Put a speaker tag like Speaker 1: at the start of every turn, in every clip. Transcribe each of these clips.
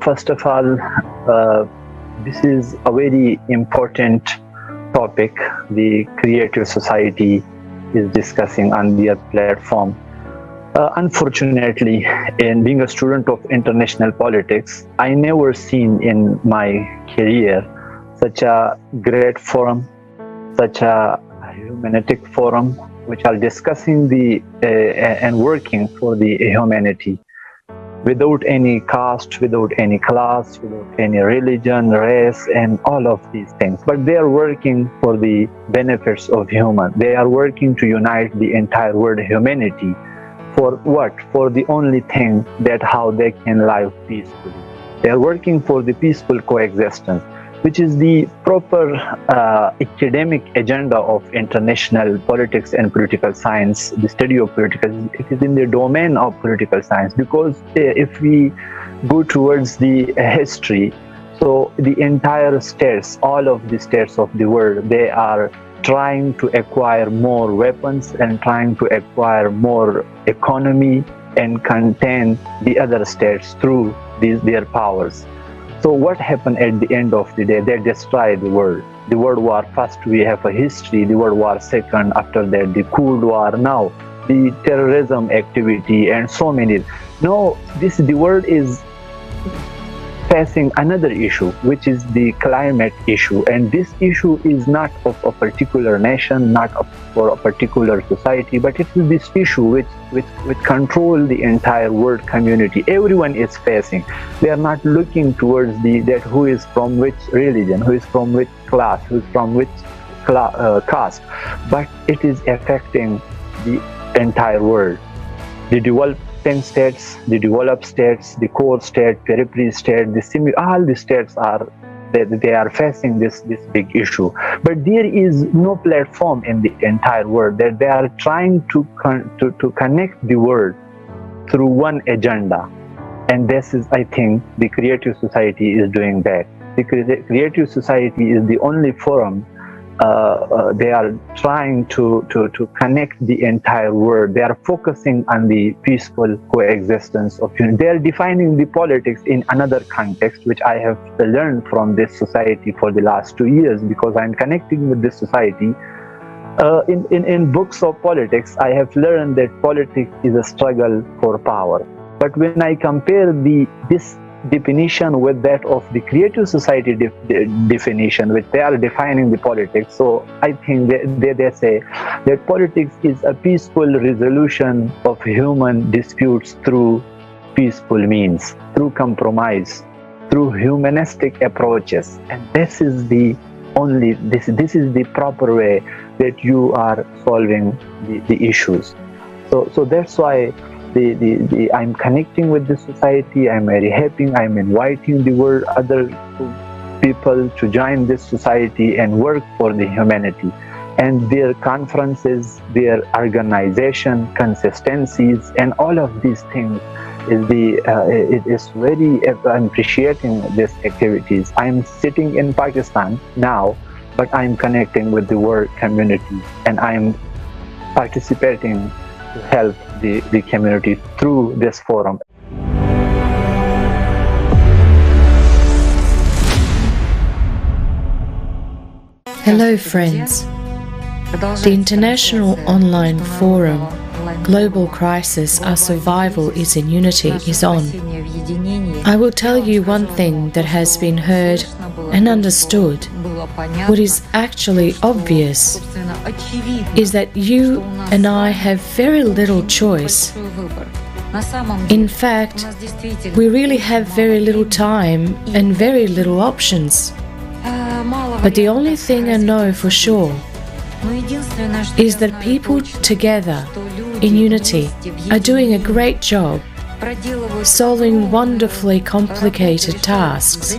Speaker 1: first of all, this is a very important topic the creative society is discussing on their platform. Unfortunately, in being a student of international politics, I never seen in my career such a great forum, such a humanistic forum, which are discussing the and working for the humanity, without any caste, without any class, without any religion, race, and all of these things. But they are working for the benefits of human. They are working to unite the entire world humanity. For what? For the only thing that how they can live peacefully. They are working for the peaceful coexistence, which is the proper academic agenda of international politics and political science. The study of political, it is in the domain of political science, because if we go towards the history, so the entire states, all of the states of the world, they are trying to acquire more weapons and trying to acquire more economy and contain the other states through their powers. So what happened at the end of the day? They destroyed the world. The World War First, we have a history. The World War Second, after that, the Cold War. Now, the terrorism activity and so many. No, the world is facing another issue, which is the climate issue. And this issue is not of a particular nation, not for a particular society, but it is this issue which control the entire world community. Everyone is facing. They are not looking towards that who is from which religion, who is from which class, who is from which caste, but it is affecting the entire world. The developing states, the developed states, the core state, periphery state, all the states are they are facing this big issue. But there is no platform in the entire world that they are trying to connect the world through one agenda. And this is, I think, the creative society is doing that. The creative society is the only forum. They are trying to connect the entire world. They are focusing on the peaceful coexistence of humanity. They are defining the politics in another context, which I have learned from this society for the last 2 years, because I'm connecting with this society. In books of politics, I have learned that politics is a struggle for power. But when I compare this definition with that of the creative society definition, which they are defining the politics, so I think they say that politics is a peaceful resolution of human disputes through peaceful means, through compromise, through humanistic approaches. And this is the only this is the proper way that you are solving the issues. So that's why I'm connecting with the society. I'm very happy. I'm inviting the world, other people to join this society and work for the humanity. And their conferences, their organization, consistencies, and all of these things it is very. I'm appreciating these activities. I'm sitting in Pakistan now, but I'm connecting with the world community, and I'm participating to help the community through this forum.
Speaker 2: Hello friends. The International Online Forum Global Crisis, Our Survival is in Unity is on. I will tell you one thing that has been heard and understood. What is actually obvious is that you and I have very little choice. In fact, we really have very little time and very little options. But the only thing I know for sure is that people together in unity are doing a great job solving wonderfully complicated tasks.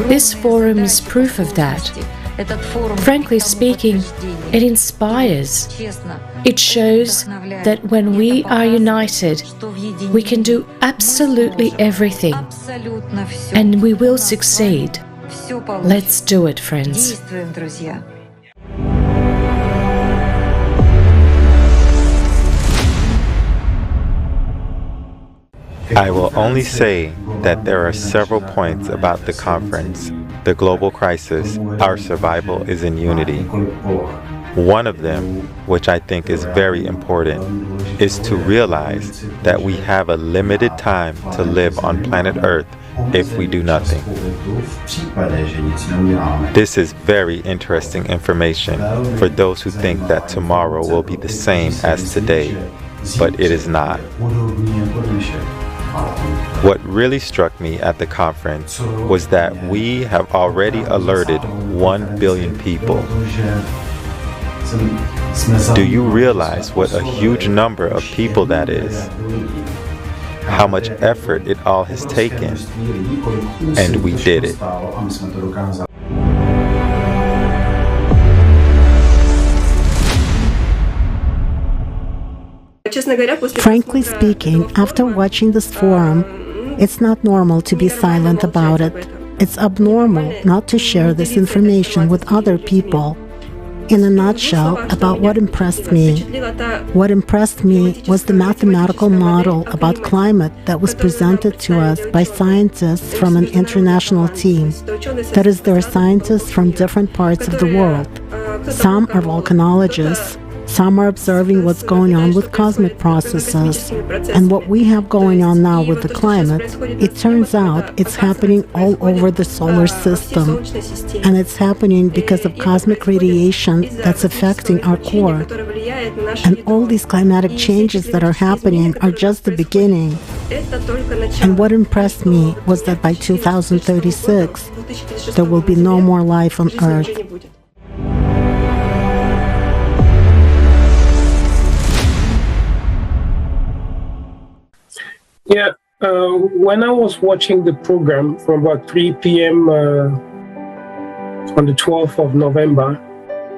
Speaker 2: This forum is proof of that. Frankly speaking, it inspires. It shows that when we are united, we can do absolutely everything, and we will succeed. Let's do it, friends.
Speaker 3: I will only say that there are several points about the conference, the global crisis, our survival is in unity. One of them, which I think is very important, is to realize that we have a limited time to live on planet Earth if we do nothing. This is very interesting information for those who think that tomorrow will be the same as today, but it is not. What really struck me at the conference was that we have already alerted 1 billion people. Do you realize what a huge number of people that is? How much effort it all has taken? And we did it.
Speaker 4: Frankly speaking, after watching this forum, it's not normal to be silent about it. It's abnormal not to share this information with other people. In a nutshell, about what impressed me. What impressed me was the mathematical model about climate that was presented to us by scientists from an international team. That is, there are scientists from different parts of the world. Some are volcanologists, some are observing what's going on with cosmic processes. And what we have going on now with the climate, it turns out it's happening all over the solar system. And it's happening because of cosmic radiation that's affecting our core. And all these climatic changes that are happening are just the beginning. And what impressed me was that by 2036, there will be no more life on Earth.
Speaker 5: Yeah, when I was watching the program from about 3 p.m. On the 12th of November,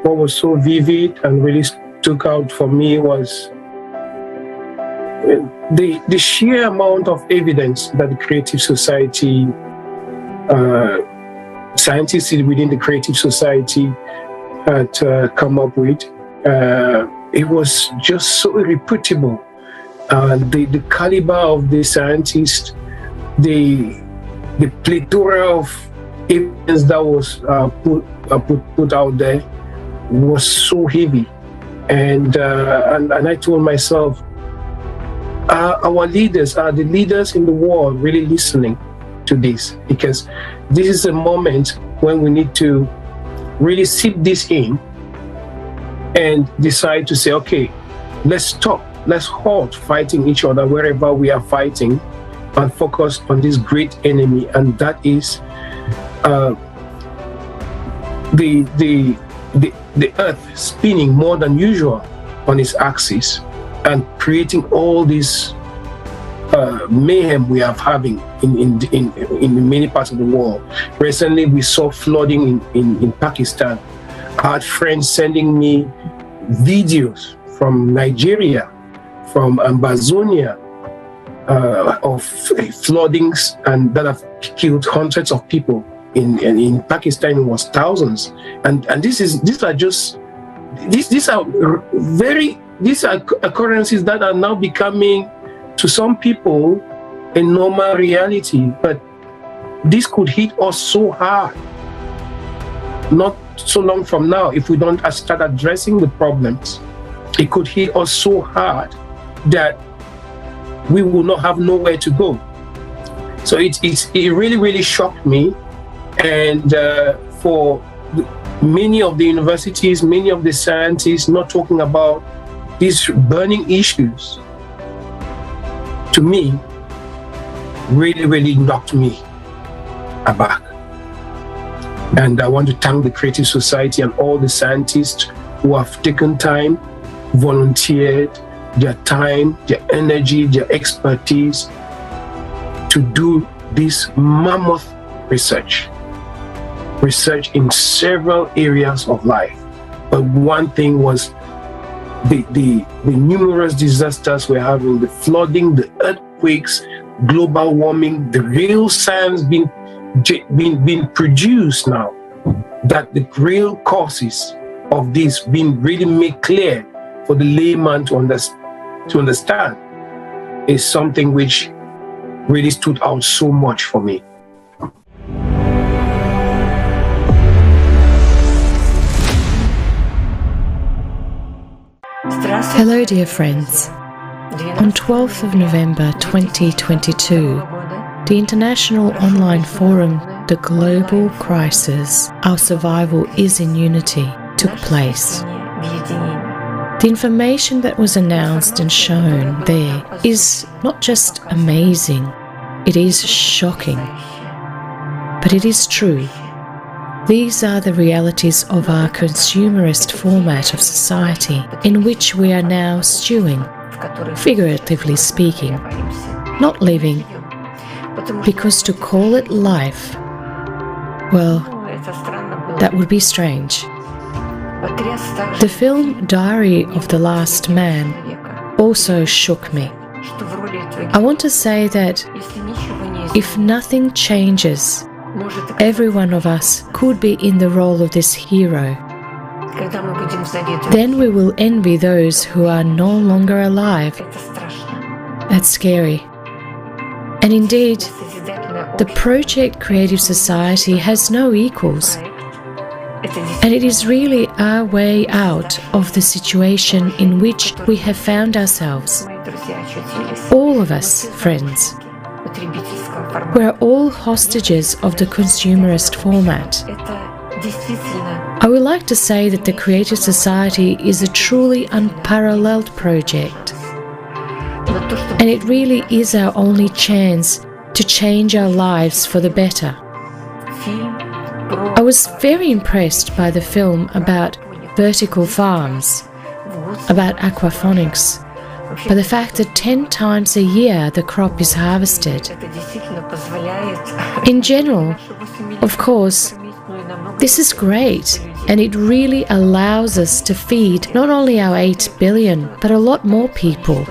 Speaker 5: what was so vivid and really stuck out for me was the sheer amount of evidence that the creative society, scientists within the creative society had come up with. It was just so irrefutable. The caliber of the scientists, the plethora of evidence that was put out there was so heavy, and I told myself, our leaders are the leaders in the world really listening to this, because this is a moment when we need to really sip this in and decide to say, okay, let's stop. Let's halt fighting each other wherever we are fighting and focus on this great enemy, and that is the Earth spinning more than usual on its axis and creating all this mayhem we are having in many parts of the world. Recently, we saw flooding in Pakistan. I had friends sending me videos from Nigeria, from Amazonia, of floodings and that have killed hundreds of people. In Pakistan, it was thousands. And these are occurrences that are now becoming, to some people, a normal reality. But this could hit us so hard, not so long from now, if we don't start addressing the problems. It could hit us so hard that we will not have nowhere to go. So it really, really shocked me. And for many of the universities, many of the scientists not talking about these burning issues, to me, really, really knocked me aback. And I want to thank the Creative Society and all the scientists who have taken time, volunteered their time, their energy, their expertise to do this mammoth research in several areas of life. But one thing was the numerous disasters we're having, the flooding, the earthquakes, global warming, the real science being produced now, that the real causes of this being really made clear for the layman to understand is something which really stood out so much for me.
Speaker 2: Hello, dear friends. On 12th of November 2022, the international online forum, The Global Crisis, Our Survival is in Unity, took place. The information that was announced and shown there is not just amazing, it is shocking. But it is true. These are the realities of our consumerist format of society in which we are now stewing, figuratively speaking, not living, because to call it life, well, that would be strange. The film Diary of the Last Man also shook me. I want to say that if nothing changes, every one of us could be in the role of this hero. Then we will envy those who are no longer alive. That's scary. And indeed, the project Creative Society has no equals. And it is really our way out of the situation in which we have found ourselves. All of us, friends. We are all hostages of the consumerist format. I would like to say that the Creative Society is a truly unparalleled project. And it really is our only chance to change our lives for the better. I was very impressed by the film about vertical farms, about aquaponics, by the fact that 10 times a year the crop is harvested. In general, of course, this is great, and it really allows us to feed not only our 8 billion, but a lot more people.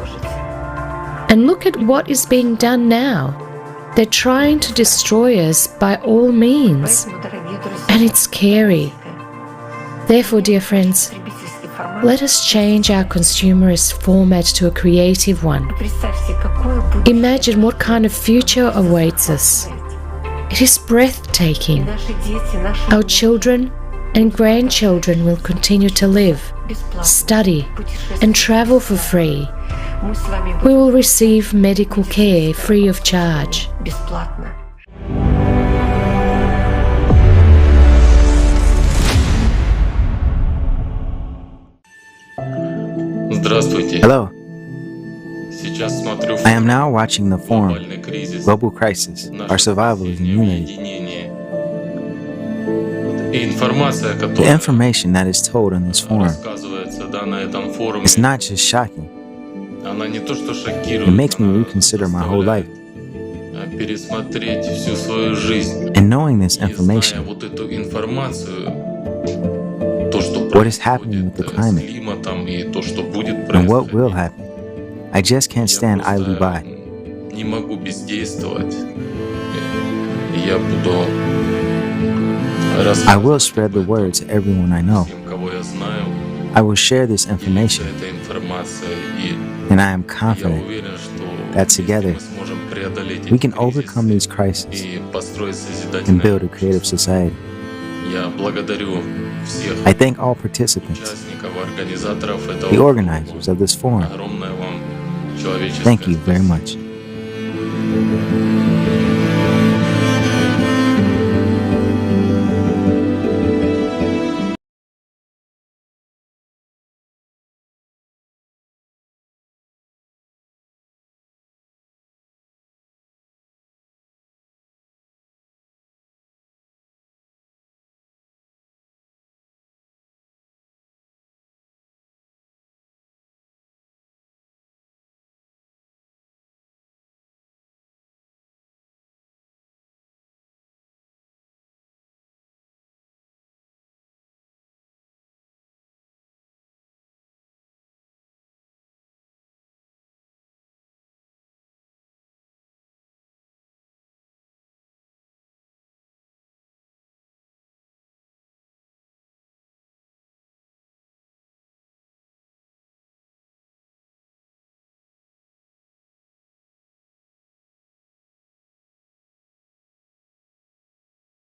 Speaker 2: And look at what is being done now. They're trying to destroy us by all means, and it's scary. Therefore, dear friends, let us change our consumerist format to a creative one. Imagine what kind of future awaits us. It is breathtaking. Our children and grandchildren will continue to live, study, and travel for free. We will receive medical care free of charge.
Speaker 6: Hello. I am now watching the forum, Global Crisis, Our Survival is in Unity. The information that is told on this forum is not just shocking. It makes me reconsider my whole life. And knowing this information, what is happening with the climate, and what will happen, I just can't stand idly by. I will spread the word to everyone I know. I will share this information, and I am confident that together we can overcome these crises and build a creative society. I thank all participants, the organizers of this forum. Thank you very much.